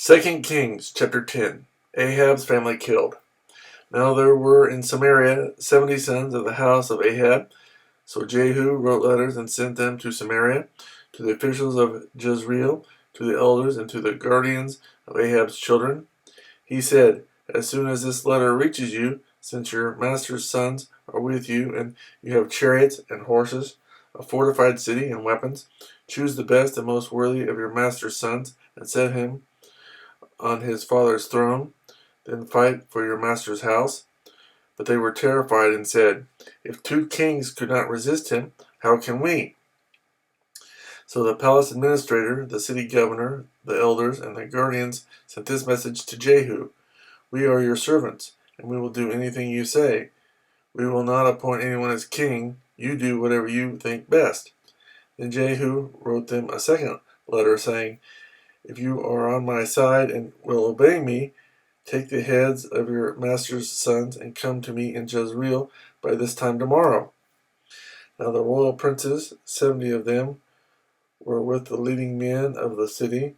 2 Kings chapter 10. Ahab's family killed. Now there were in Samaria 70 sons of the house of Ahab. So Jehu wrote letters and sent them to Samaria, to the officials of Jezreel, to the elders, and to the guardians of Ahab's children. He said, "As soon as this letter reaches you, since your master's sons are with you, and you have chariots and horses, a fortified city and weapons, choose the best and most worthy of your master's sons, and set him on his father's throne. Then fight for your master's house." But they were terrified and said, "If 2 kings could not resist him, how can we?" So the palace administrator, the city governor, the elders, and the guardians sent this message to Jehu: "We are your servants, and we will do anything you say. We will not appoint anyone as king. You do whatever you think best." Then Jehu wrote them a second letter, saying, "If you are on my side and will obey me, take the heads of your master's sons and come to me in Jezreel by this time tomorrow." Now the royal princes, 70 of them, were with the leading men of the city,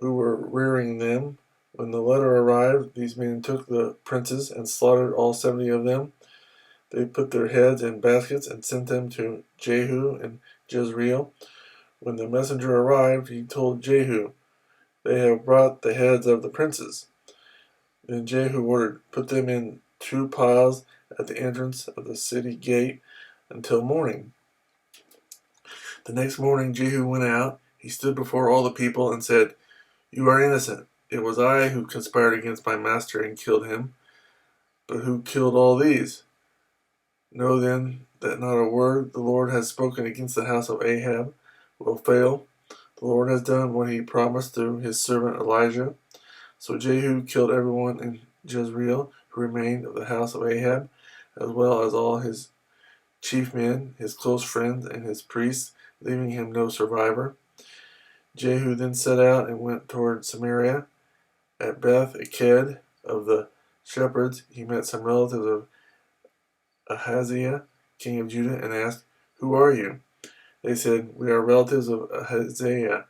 who were rearing them. When the letter arrived, these men took the princes and slaughtered all 70 of them. They put their heads in baskets and sent them to Jehu in Jezreel. When the messenger arrived, he told Jehu, "They have brought the heads of the princes." Then Jehu ordered, "Put them in 2 piles at the entrance of the city gate until morning." The next morning Jehu went out. He stood before all the people and said, "You are innocent. It was I who conspired against my master and killed him. But who killed all these? Know then that not a word the Lord has spoken against the house of Ahab will fail. The Lord has done what he promised through his servant Elijah." So Jehu killed everyone in Jezreel who remained of the house of Ahab, as well as all his chief men, his close friends, and his priests, leaving him no survivor. Jehu then set out and went toward Samaria. At Beth Eked of the shepherds, he met some relatives of Ahaziah, king of Judah, and asked, "Who are you?" They said, "We are relatives of Ahaziah,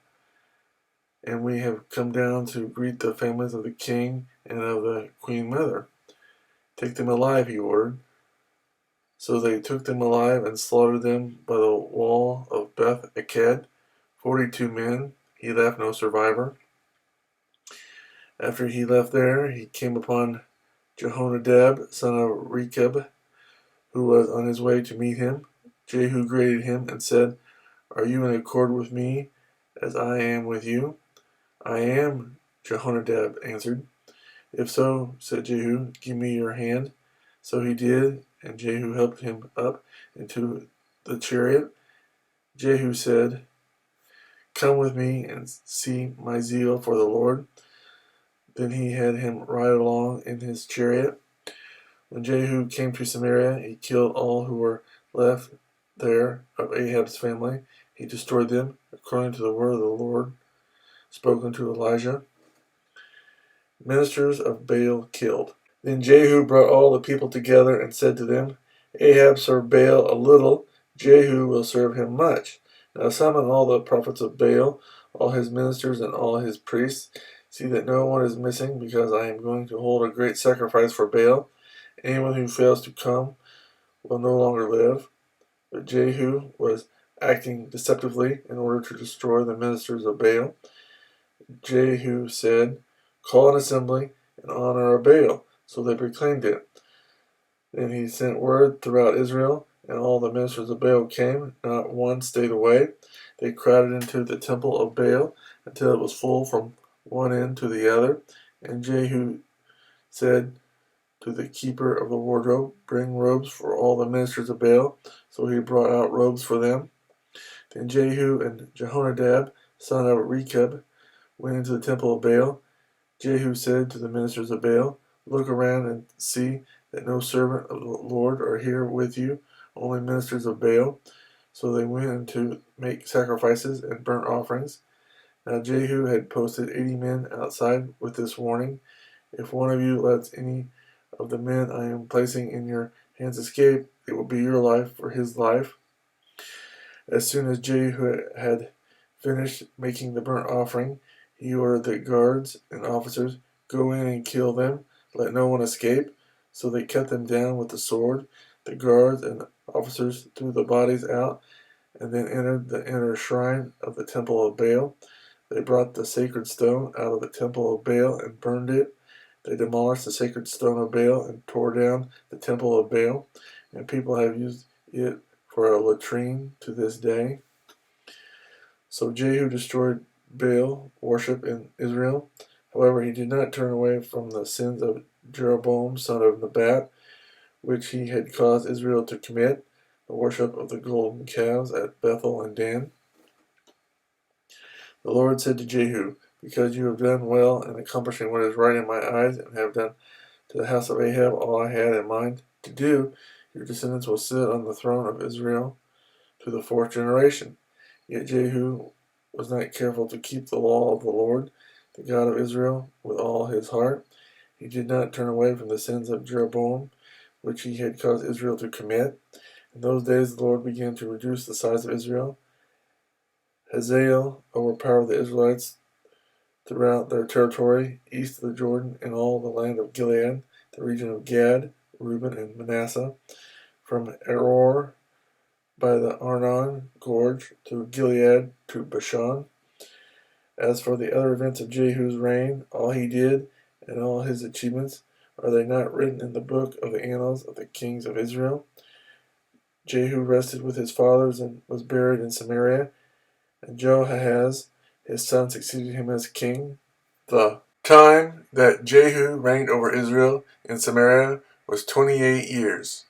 and we have come down to greet the families of the king and of the queen mother." "Take them alive," he ordered. So they took them alive and slaughtered them by the wall of Beth Eked, 42 men. He left no survivor. After he left there, he came upon Jehonadab, son of Rechab, who was on his way to meet him. Jehu greeted him and said, "Are you in accord with me as I am with you?" "I am," Jehonadab answered. "If so," said Jehu, "give me your hand." So he did, and Jehu helped him up into the chariot. Jehu said, "Come with me and see my zeal for the Lord." Then he had him ride along in his chariot. When Jehu came to Samaria, he killed all who were left there of Ahab's family. He destroyed them, according to the word of the Lord spoken to Elijah. Ministers of Baal killed. Then Jehu brought all the people together and said to them, "Ahab served Baal a little, Jehu will serve him much. Now summon all the prophets of Baal, all his ministers and all his priests. See that no one is missing, because I am going to hold a great sacrifice for Baal. Anyone who fails to come will no longer live." But Jehu was acting deceptively in order to destroy the ministers of Baal. Jehu said, "Call an assembly in honor of Baal." So they proclaimed it. Then he sent word throughout Israel, and all the ministers of Baal came, not one stayed away. They crowded into the temple of Baal until it was full from one end to the other. And Jehu said to the keeper of the wardrobe, "Bring robes for all the ministers of Baal." So he brought out robes for them. Then Jehu and Jehonadab, son of Rechab, went into the temple of Baal. Jehu said to the ministers of Baal, "Look around and see that no servant of the Lord are here with you, only ministers of Baal." So they went in to make sacrifices and burnt offerings. Now Jehu had posted 80 men outside with this warning: "If one of you lets any of the men I am placing in your hands escape, it will be your life for his life." As soon as Jehu had finished making the burnt offering, he ordered the guards and officers, "Go in and kill them. Let no one escape." So they cut them down with the sword. The guards and officers threw the bodies out and then entered the inner shrine of the temple of Baal. They brought the sacred stone out of the temple of Baal and burned it. They demolished the sacred stone of Baal and tore down the temple of Baal, and people have used it for a latrine to this day. So Jehu destroyed Baal worship in Israel. However, he did not turn away from the sins of Jeroboam, son of Nebat, which he had caused Israel to commit, the worship of the golden calves at Bethel and Dan. The Lord said to Jehu, "Because you have done well in accomplishing what is right in my eyes, and have done to the house of Ahab all I had in mind to do, your descendants will sit on the throne of Israel to the fourth generation." Yet Jehu was not careful to keep the law of the Lord, the God of Israel, with all his heart. He did not turn away from the sins of Jeroboam, which he had caused Israel to commit. In those days the Lord began to reduce the size of Israel. Hazael overpowered the Israelites throughout their territory, east of the Jordan, in all the land of Gilead, the region of Gad, Reuben, and Manasseh, from Aroer by the Arnon gorge to Gilead to Bashan. As for the other events of Jehu's reign, all he did, and all his achievements, are they not written in the book of the annals of the kings of Israel? Jehu rested with his fathers and was buried in Samaria, and Jehoahaz, his son, succeeded him as king. The time that Jehu reigned over Israel in Samaria was 28 years.